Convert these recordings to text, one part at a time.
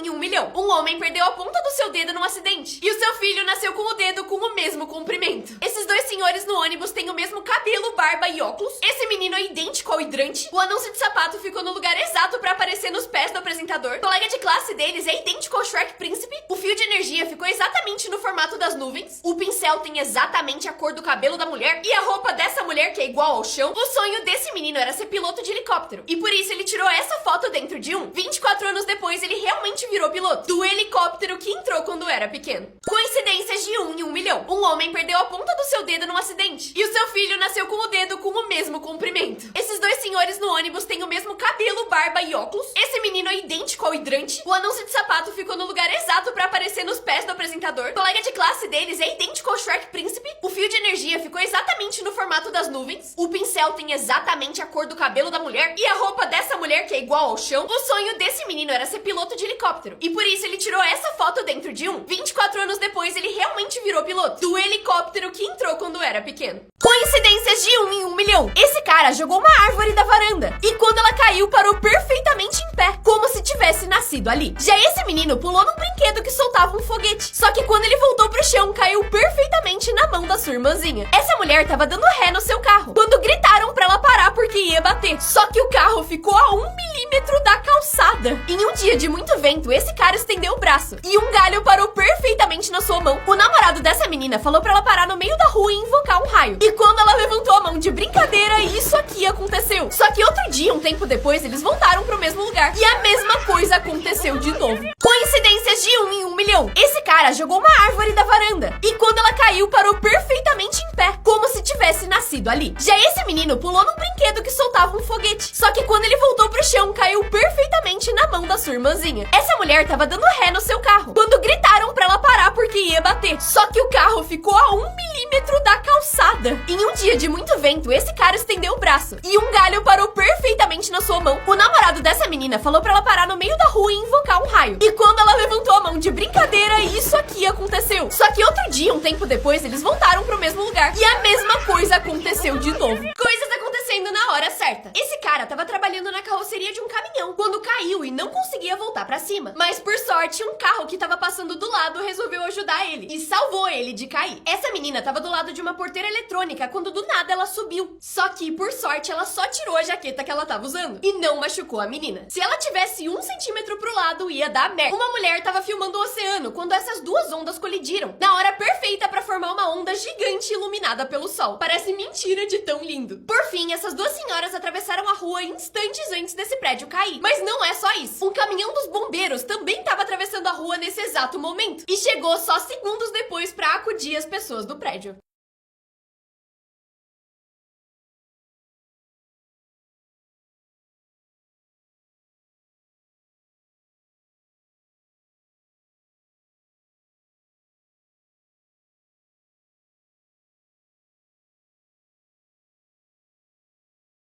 em 1 milhão. Um homem perdeu a ponta do seu dedo num acidente. E o seu filho nasceu com o dedo com o mesmo comprimento. Esses dois senhores no ônibus têm o mesmo cabelo, barba e óculos. Esse menino é idêntico ao hidrante. O anúncio de sapato ficou no lugar exato pra aparecer nos pés do apresentador. O colega de classe deles é idêntico ao Shrek Príncipe. O fio de energia ficou exatamente no formato das nuvens. O pincel tem exatamente a cor do cabelo da mulher. E a roupa dessa mulher, que é igual ao chão. O sonho desse menino era ser piloto de helicóptero. E por isso ele tirou essa foto dentro de um. 24 anos depois, ele realmente virou piloto do helicóptero que entrou quando era pequeno. Coincidências de 1 em 1 milhão. Um homem perdeu a ponta do seu dedo num acidente. E o seu filho nasceu com o dedo com o mesmo comprimento. Esses dois senhores no ônibus têm o mesmo cabelo, barba e óculos. Esse menino é idêntico ao hidrante. O anúncio de sapato ficou no lugar exato pra aparecer nos pés do apresentador. O colega de classe deles é idêntico ao Shrek Príncipe. O fio de energia ficou exatamente no formato das nuvens. O pincel tem exatamente a cor do cabelo da mulher. E a roupa dessa mulher, que é igual ao chão. O sonho desse menino era ser piloto de helicóptero. E por isso ele tirou essa foto dentro de um. 24 anos depois, ele realmente virou piloto do helicóptero que entrou quando era pequeno. Coincidências de 1 em 1 milhão. Esse cara jogou uma árvore da varanda. E quando ela caiu, parou perfeitamente em pé, como se tivesse nascido ali. Já esse menino pulou num brinquedo que soltava um foguete. Só que quando ele voltou pro chão, caiu perfeitamente na mão da sua irmãzinha. Essa mulher tava dando ré no seu carro, quando gritaram pra ela parar porque ia bater. Só que o carro ficou a 1 milímetro da calçada. Em um dia de muito vento, esse cara estendeu o braço e um galho parou perfeitamente na sua mão. O namorado dessa menina falou pra ela parar no meio da rua e invocar um raio. E quando ela levantou a mão de brincadeira, isso aqui aconteceu. Só que outro dia, um tempo depois, eles voltaram pro mesmo lugar. E a mesma coisa aconteceu de novo. Coincidências de 1 em 1 milhão. Esse cara jogou uma árvore da varanda. E quando ela caiu, parou perfeitamente em pé, como se tivesse nascido ali. Já esse menino pulou num brinquedo que soltava um foguete. Só que quando ele voltou pro chão, caiu perfeitamente na mão da sua irmãzinha. Essa mulher tava dando ré no seu carro, quando gritaram pra ela parar porque ia bater. Só que o carro ficou a 1 milímetro da calçada. Em um dia de muito vento, esse cara estendeu o braço e um galho parou perfeitamente na sua mão. O namorado dessa menina falou pra ela parar no meio da rua e invocar um raio. E quando ela levantou a mão de brincadeira, isso aqui aconteceu. Só que outro dia, um tempo depois, eles voltaram pro mesmo lugar. E a mesma coisa aconteceu de novo. Coisas acontecendo na hora certa. Esse cara tava trabalhando na carroceria de um caminhão quando caiu e não conseguia voltar pra cima. Mas por sorte, um carro que tava passando do lado resolveu ajudar ele e salvou ele de cair. Essa menina tava do lado de uma porteira eletrônica quando do nada ela subiu. Só que, por sorte, ela só tirou a jaqueta que ela tava usando e não machucou a menina. Se ela tivesse 1 centímetro pro lado, ia dar merda. Uma mulher tava filmando o oceano quando essas duas ondas colidiram, na hora perfeita pra formar uma onda gigante iluminada pelo sol. Parece mentira de tão lindo. Por fim, essas duas senhoras atravessaram a rua instantes antes desse prédio cair. Mas não é só isso. Um caminhão dos bombeiros também tava atravessando a rua nesse exato momento e chegou só segundos depois pra acudir as pessoas do prédio.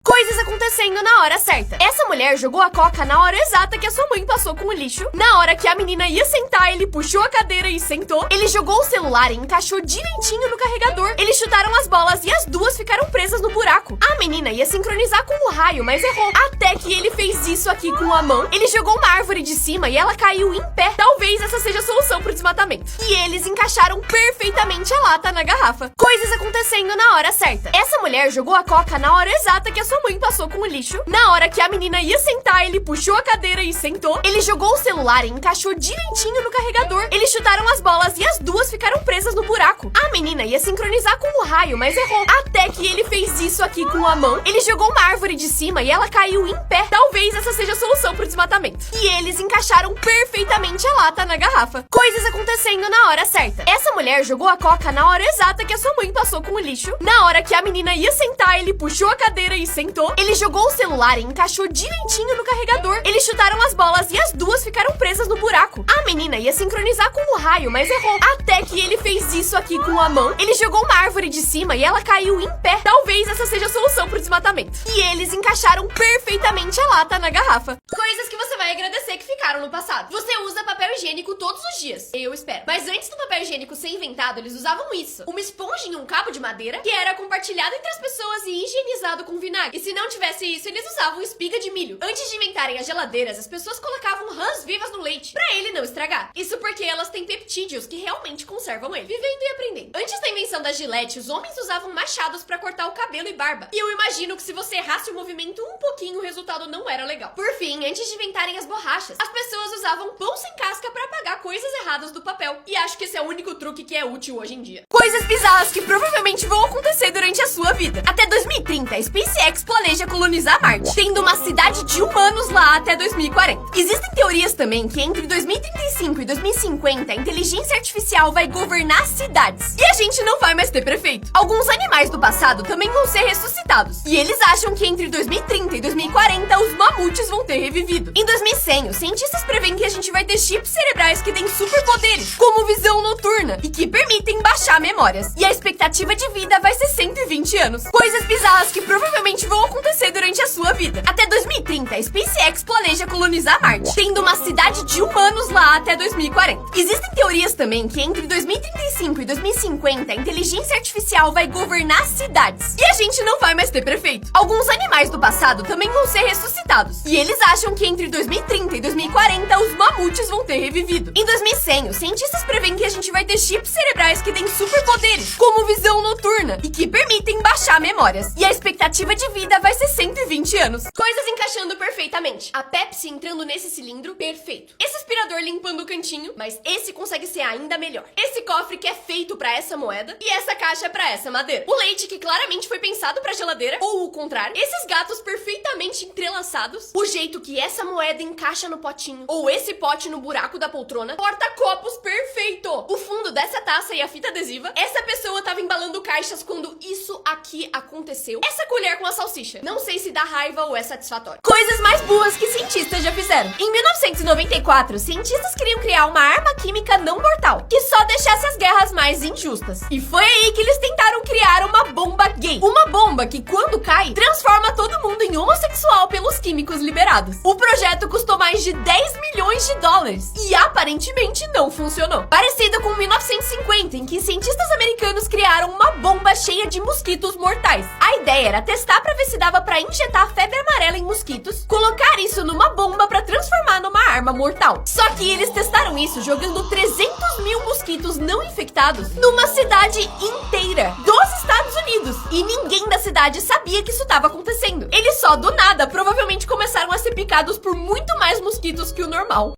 Coisas acontecendo na hora certa. Essa mulher jogou a coca na hora exata que a sua mãe passou com o lixo. Na hora que a menina ia sentar, ele puxou a cadeira e sentou. Ele jogou o celular e encaixou direitinho no carregador. Eles chutaram as bolas e as duas ficaram presas no buraco. A menina ia sincronizar com o raio, mas errou. Até que ele fez isso aqui com a mão. Ele jogou uma árvore de cima e ela caiu em pé. Talvez essa seja a solução pro desmatamento. E eles encaixaram perfeitamente a lata na garrafa. Coisas acontecendo na hora certa. Essa mulher jogou a coca na hora exata que a sua mãe passou com o lixo. Na hora que a menina ia sentar, ele puxou a cadeira e sentou. Ele jogou o celular e encaixou direitinho no carregador. Eles chutaram as bolas e as duas ficaram presas no buraco. A menina ia sincronizar com o raio, mas errou. Até que ele fez isso aqui com a mão. Ele jogou uma árvore de cima e ela caiu em pé. Talvez essa seja a solução pro desmatamento. E eles encaixaram perfeitamente a lata na garrafa. Coisas acontecendo na hora certa. Essa mulher jogou a coca na hora exata que a sua mãe passou com o lixo. Na hora que a menina ia sentar, ele puxou a cadeira e sentou. Ele jogou o celular e encaixou direitinho no carregador. Eles chutaram as bolas e as duas ficaram presas no buraco. A menina ia sincronizar com o raio, mas errou. Até que ele fez isso aqui com a mão. Ele jogou uma árvore de cima e ela caiu em pé. Talvez essa seja a solução pro desmatamento. E eles encaixaram perfeitamente a lata na garrafa. Coisas que você vai agradecer que ficaram no passado. Você usa papel higiênico todos os dias. Eu espero. Mas antes do papel higiênico ser inventado, eles usavam isso. Uma esponja em um cabo de madeira que era compartilhado entre as pessoas e higienizado com vinagre. E se não tivesse isso, eles usavam espiga de milho. Antes de inventarem as geladeiras, as pessoas colocavam rãs vivas no leite pra eles não estragar. Isso porque elas têm peptídeos que realmente conservam ele. Vivendo e aprendendo. Antes da invenção da Gillette, os homens usavam machados pra cortar o cabelo e barba. E eu imagino que se você errasse o movimento um pouquinho, o resultado não era legal. Por fim, antes de inventarem as borrachas, as pessoas usavam pão sem casca pra apagar coisas erradas do papel. E acho que esse é o único truque que é útil hoje em dia. Coisas bizarras que provavelmente vão acontecer durante a sua vida. Até 2030, a SpaceX planeja colonizar Marte, tendo uma cidade de humanos lá até 2040. Existem teorias também que entre 2035 e 2050, a inteligência artificial vai governar cidades. E a gente não vai mais ter prefeito. Alguns animais do passado também vão ser ressuscitados. E eles acham que entre 2030 e 2040, os mamutes vão ter revivido. Em 2100, os cientistas preveem que a gente vai ter chips cerebrais que têm superpoderes, como visão noturna, e que permitem baixar memórias. E a expectativa de vida vai ser 120 anos. Coisas bizarras que provavelmente vão acontecer durante a sua vida. Até 2030, a SpaceX planeja colonizar Marte, tendo uma cidade de humanos lá até 2040. Existem teorias também que entre 2035 e 2050, a inteligência artificial vai governar cidades. E a gente não vai mais ter prefeito. Alguns animais do passado também vão ser ressuscitados. E eles acham que entre 2030 e 2040, os mamutes vão ter revivido. Em 2100, os cientistas preveem que a gente vai ter chips cerebrais que têm superpoderes, como visão noturna, e que permitem baixar memórias. E a expectativa de vida vai ser 120 anos. Coisas encaixando perfeitamente. A Pepsi entrando nesse cilindro, perfeito. Esse aspirador limpando o cantinho, mas esse consegue ser ainda melhor. Esse cofre que é feito pra essa moeda e essa caixa pra essa madeira. O leite que claramente foi pensado pra geladeira, ou o contrário. Esses gatos perfeitamente entrelaçados. O jeito que essa moeda encaixa no potinho, ou esse pote no buraco da poltrona. Porta-copos perfeito. O fundo dessa taça e a fita adesiva. Essa pessoa tava embalando caixas quando isso aqui aconteceu. Essa colher com a salsicha. Não sei se dá raiva ou é satisfatório. Coisas mais boas que cientistas já fizeram. Em 1994, cientistas queriam criar uma arma química não mortal, que só deixasse as guerras mais injustas. E foi aí que eles tentaram criar uma bomba gay. Uma bomba que, quando cai, transforma todo mundo em homossexual pelos químicos liberados. O projeto custou mais de 10 milhões de dólares e aparentemente não funcionou. Parecido com 1950, em que cientistas americanos criaram uma bomba cheia de mosquitos mortais. A ideia era testar pra ver se dava pra injetar febre amarela em mosquitos, colocar isso numa bomba pra transformar numa arma mortal. Só que eles testaram isso jogando 300 mil mosquitos não infectados numa cidade inteira dos Estados Unidos. E ninguém da cidade sabia que isso estava acontecendo. Eles só do nada provavelmente começaram a ser picados por muito mais mosquitos que o normal.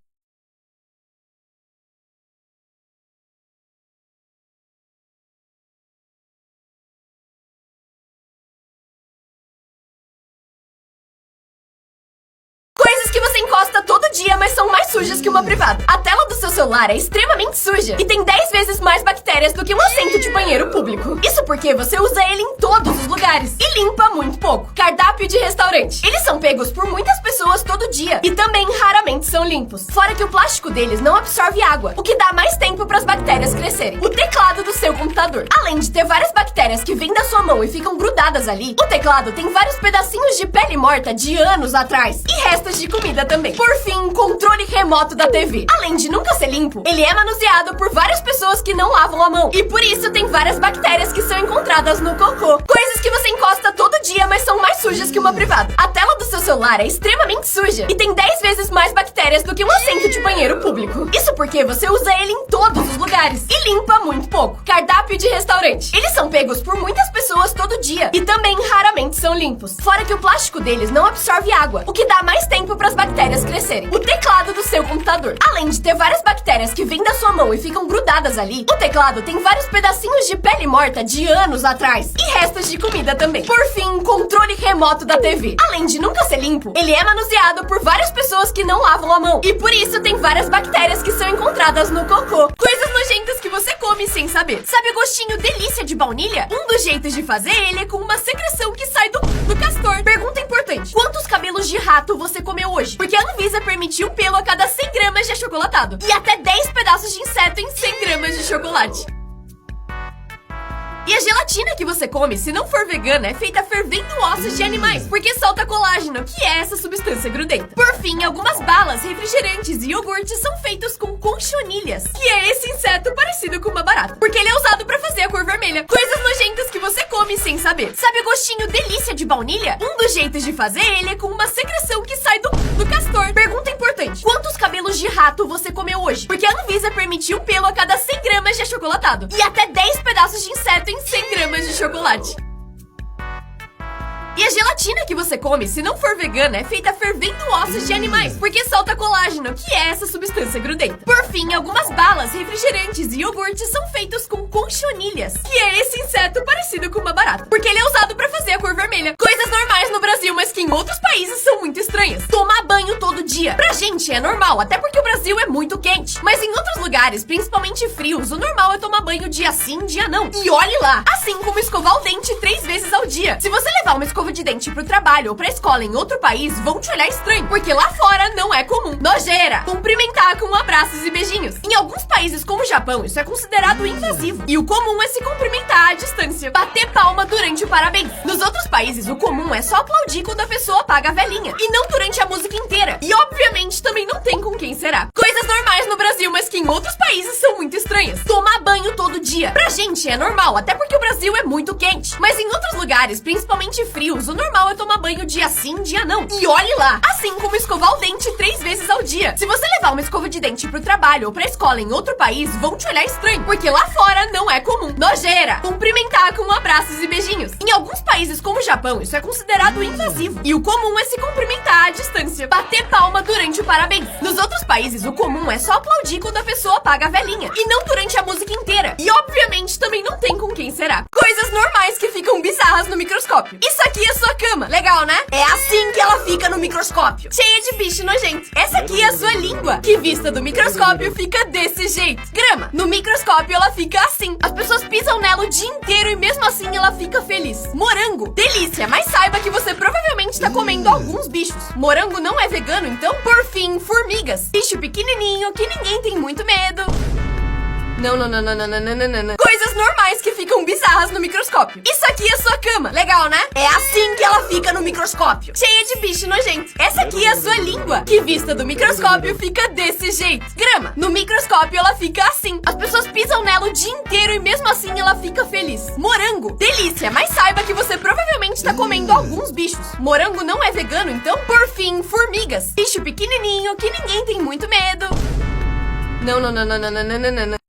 Coisas que você encosta todo dia, mas são mais sujas que uma privada. A tela do seu celular é extremamente suja e tem 10 vezes mais bactérias do que um assento de banheiro público. Isso porque você usa ele em todos os lugares e limpa muito pouco. Cardápio de restaurante. Eles são pegos por muitas pessoas todo dia e também raramente são limpos. Fora que o plástico deles não absorve água, o que dá mais tempo para as bactérias crescerem. O teclado do seu computador. Além de ter várias bactérias que vêm da sua mão e ficam grudadas ali, o teclado tem vários pedacinhos de pele morta de anos atrás e restos de comida também. Por fim, controle remoto da TV. Além de nunca ser limpo, ele é manuseado por várias pessoas que não lavam a mão. E por isso tem várias bactérias que são encontradas no cocô. Coisas que você encosta todo dia, mas são mais sujas que uma privada. A tela do seu celular é extremamente suja e tem 10 vezes mais bactérias do que um assento de banheiro público. Isso porque você usa ele em todos os lugares e limpa muito pouco. Cardápio de restaurante. Eles são pegos por muitas pessoas todo dia e também raramente são limpos. Fora que o plástico deles não absorve água, o que dá mais tempo para as bactérias crescerem. O teclado do seu computador. Além de ter várias bactérias que vêm da sua mão e ficam grudadas ali, o teclado tem vários pedacinhos de pele morta de anos atrás e restos de comida também. Por fim, controle remoto da TV. Além de nunca ser limpo, ele é manuseado por várias pessoas que não lavam a mão e por isso tem várias bactérias que são encontradas no cocô. Coisas nojentas que você come sem saber. Sabe o gostinho delícia de baunilha? Um dos jeitos de fazer ele é com uma secreção que sai do castor. Pergunta importante: quantos cabelos de rato você comeu hoje? Porque a Anvisa permitiu um pelo a cada 100 gramas de achocolatado e até 10 pedaços de inseto em 100 gramas de chocolate. E a gelatina que você come, se não for vegana, é feita fervendo ossos de animais, porque solta colágeno, que é essa substância grudenta. Por fim, algumas balas, refrigerantes e iogurtes são feitos com conchonilhas, que é esse inseto parecido com uma barata, porque ele é usado pra fazer a cor vermelha. Coisas nojentas que você come sem saber. Sabe o gostinho delícia de baunilha? Um dos jeitos de fazer ele é com uma secreção que sai do castor. Pergunta importante: importante. Quantos cabelos de rato você comeu hoje? Porque a Anvisa permitiu um pelo a cada 100 gramas de achocolatado. E até 10 pedaços de inseto em 100 gramas de chocolate. E a gelatina que você come, se não for vegana, é feita fervendo ossos de animais, porque solta colágeno, que é essa substância grudenta. Por fim, algumas balas, refrigerantes e iogurtes são feitos com conchonilhas, que é esse inseto parecido com uma barata, porque ele é usado pra fazer a cor vermelha. Coisas normais no Brasil, mas que em outros países são muito estranhas. Tomar banho todo dia. Pra gente é normal, até porque o Brasil é muito quente. Mas em outros lugares, principalmente frios, o normal é tomar banho dia sim, dia não. E olhe lá, assim como escovar o dente 3 vezes ao dia. Se você levar uma escova de dente pro trabalho ou pra escola em outro país, vão te olhar estranho, porque lá fora não é comum. Nojeira! Cumprimentar com abraços e beijinhos. Em alguns países como o Japão, isso é considerado invasivo. E o comum é se cumprimentar à distância. Bater palma durante o parabéns. Nos outros países, o comum é só aplaudir quando a pessoa paga a velhinha. E não durante a música inteira. E obviamente também não tem com quem será. Coisas normais no Brasil, mas que em outros países são muito estranhas. Tomar banho todo dia. Pra gente é normal, até porque o Brasil é muito quente. Mas em outros lugares, principalmente frios, o normal é tomar banho dia sim, dia não. E olhe lá, assim como escovar o dente 3 vezes ao dia. Se você levar uma escova de dente pro trabalho ou pra escola em outro país, vão te olhar estranho, porque lá fora não é comum. Nojeira! Cumprimentar com abraços e beijinhos. Em alguns países como o Japão, isso é considerado invasivo. E o comum é se cumprimentar à distância. Bater palma durante o parabéns. Nos outros países, o comum é só aplaudir quando a pessoa paga a velhinha. E não durante a música inteira. E obviamente também não tem com quem será. Coisas normais que ficam bizarras no microscópio. Isso aqui é sua cama. Legal, né? É assim que ela fica no microscópio. Cheia de bicho nojento. Essa aqui é a sua língua, que vista do microscópio fica desse jeito. Grama. No microscópio ela fica assim. As pessoas pisam nela o dia inteiro e mesmo assim ela fica feliz. Morango. Delícia, mas saiba que você provavelmente tá comendo alguns bichos. Morango não é vegano, então? Por fim, formigas. Bicho pequenininho que ninguém tem muito medo. Não. Coisas normais que ficam bizarras no microscópio. Isso aqui é sua cama. Legal, né? É assim que ela fica no microscópio. Cheia de bicho nojento. Essa aqui é a sua língua, que vista do microscópio fica desse jeito. Grama. No microscópio ela fica assim. As pessoas pisam nela o dia inteiro e mesmo assim ela fica feliz. Morango. Delícia, mas saiba que você provavelmente tá comendo alguns bichos. Morango não é vegano, então? Por fim, formigas. Bicho pequenininho que ninguém tem muito medo. Não.